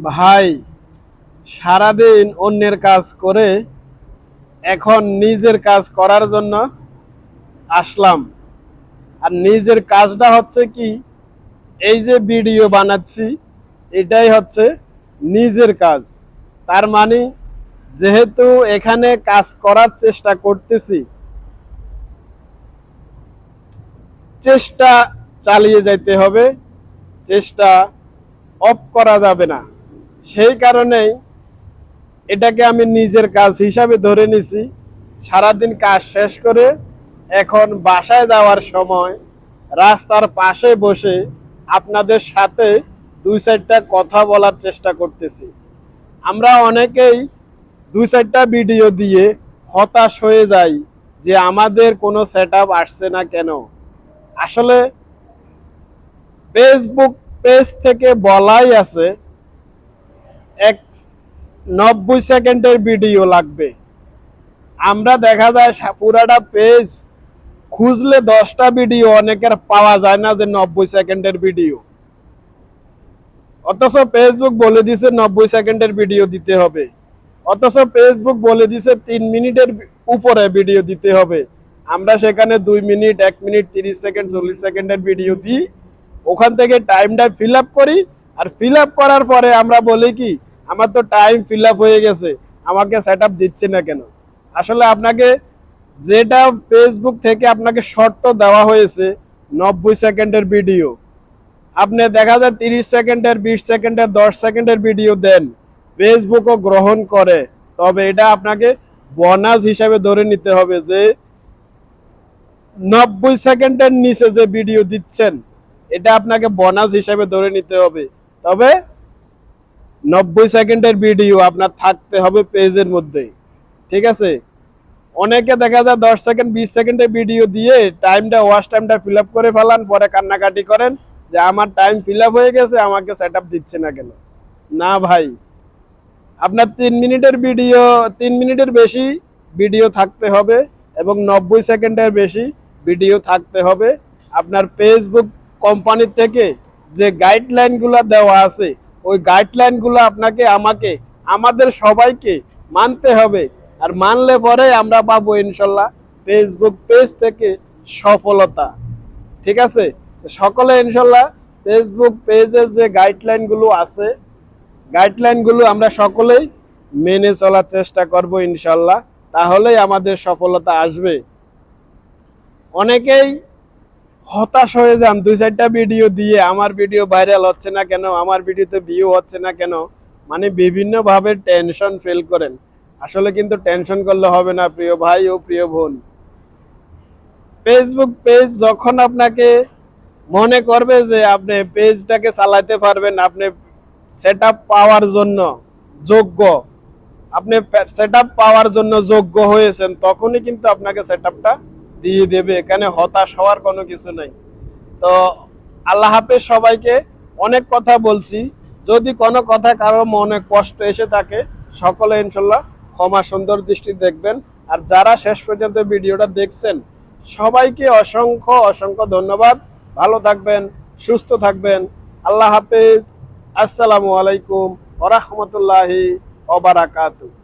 ভাই, সারাদিন অন্যের কাজ করে এখন নিজের কাজ করার জন্য আসলাম। আর নিজের কাজটা হচ্ছে কি, এই যে ভিডিও বানাচ্ছি, এটাই হচ্ছে নিজের কাজ। তার মানে যেহেতু এখানে কাজ করার চেষ্টা করতেছি, চেষ্টা চালিয়ে যাইতে হবে, চেষ্টা অফ করা যাবে না। সেই কারণেই এটাকে আমি নিজের কাজ হিসাবে ধরে নিছি। সারাদিন কাজ শেষ করে এখন বাসায় যাওয়ার সময় রাস্তার পাশে বসে আপনাদের সাথে দুই চারটা কথা বলার চেষ্টা করতেছি। আমরা অনেকেই দুই চারটা ভিডিও দিয়ে হতাশ হয়ে যাই যে আমাদের কোনো সেটআপ আসছে না কেন। আসলে ফেসবুক পেজ থেকে বলাই আছে এক 90 সেকেন্ডের ভিডিও লাগবে। আমরা দেখা যায় পুরাটা পেজ খুঁজলে 10টা ভিডিও অনেকের পাওয়া যায় না যে 90 সেকেন্ডের ভিডিও। অথচ ফেসবুক বলে দিছে 90 সেকেন্ডের ভিডিও দিতে হবে, অথচ ফেসবুক বলে দিছে 3 মিনিটের উপরে ভিডিও দিতে হবে। আমরা সেখানে 2 মিনিট, 1 মিনিট, 30 সেকেন্ড, 40 সেকেন্ডের ভিডিও দিই। ওখান থেকে টাইমটা ফিল আপ করি। আর ফিল আপ করার পরে আমরা বলি কি, আমার তো টাইম ফিল আপ হয়ে গেছে, আমাকে সেট আপ দিচ্ছে না কেন। আসলে আপনাকে যেটা ফেসবুক থেকে আপনাকে শর্ত দেওয়া হয়েছে 90 সেকেন্ডের ভিডিও, আপনি দেখা যায় 30 সেকেন্ডের, 20 সেকেন্ডের, 10 সেকেন্ডের ভিডিও দেন, ফেসবুকও গ্রহণ করে। তবে এটা আপনাকে বোনাস হিসাবে ধরে নিতে হবে যে 90 সেকেন্ডের নিচে যে ভিডিও দিচ্ছেন, এটা আপনাকে বোনাস হিসাবে ধরে নিতে হবে। তবে 90 সেকেন্ডের ভিডিও আপনার থাকতে হবে পেজের মধ্যে, ঠিক আছে। অনেকে দেখা যায় 10 সেকেন্ড, 20 সেকেন্ডের ভিডিও দিয়ে ওয়াচ টাইমটা ফিল আপ করে ফেলান, পরে কান্নাকাটি করেন যে আমার টাইম ফিল আপ হয়ে গেছে, আমাকে সেট আপ দিচ্ছে না কেন। না ভাই, আপনার 3 মিনিটের ভিডিও, 3 মিনিটের বেশি ভিডিও থাকতে হবে এবং 90 সেকেন্ডের বেশি ভিডিও থাকতে হবে। আপনার ফেসবুক কোম্পানির থেকে যে গাইডলাইনগুলো দেওয়া আছে, ওই গাইডলাইনগুলো আপনাকে, আমাকে, আমাদের সবাইকে মানতে হবে। আর মানলে পরে আমরা পাবো ইনশাল্লাহ ফেসবুক পেজ থেকে সফলতা, ঠিক আছে। সকলে ইনশাল্লাহ ফেসবুক পেজের যে গাইডলাইনগুলো আছে, গাইডলাইনগুলো আমরা সকলেই মেনে চলার চেষ্টা করব ইনশাল্লাহ, তাহলেই আমাদের সফলতা আসবে। অনেকেই হতাশ হয়ে যান দুই চারটা ভিডিও দিয়ে, আমার ভিডিও ভাইরাল হচ্ছে না কেন, আমার ভিডিওতে ভিউ হচ্ছে না কেন, মানে বিভিন্নভাবে টেনশন ফিল করেন। আসলে কিন্তু টেনশন করলে হবে না প্রিয় ভাই ও প্রিয় বোন। ফেসবুক পেজ যখন আপনাকে মনে করবে যে আপনি পেজটাকে চালাতে পারবেন, আপনি সেটআপ পাওয়ার জন্য যোগ্য, আপনি সেটআপ পাওয়ার জন্য যোগ্য হয়েছেন, তখনই কিন্তু আপনাকে সেটআপটা দিয়ে দেবে। এখানে হতাশ হওয়ার কোনো কিছু নেই। তো আল্লাহ হাফেজ সবাইকে। অনেক কথা বলছি, যদি কোনো কথা কারো মনে কষ্ট এসে থাকে, সকলে ইনশাল্লাহ ক্ষমা সুন্দর দৃষ্টি দেখবেন। আর যারা শেষ পর্যন্ত ভিডিওটা দেখছেন, সবাইকে অসংখ্য অসংখ্য ধন্যবাদ। ভালো থাকবেন, সুস্থ থাকবেন। আল্লাহ হাফেজ। আসসালামু আলাইকুম ওয়া রাহমাতুল্লাহি ওয়া বারাকাতুহু।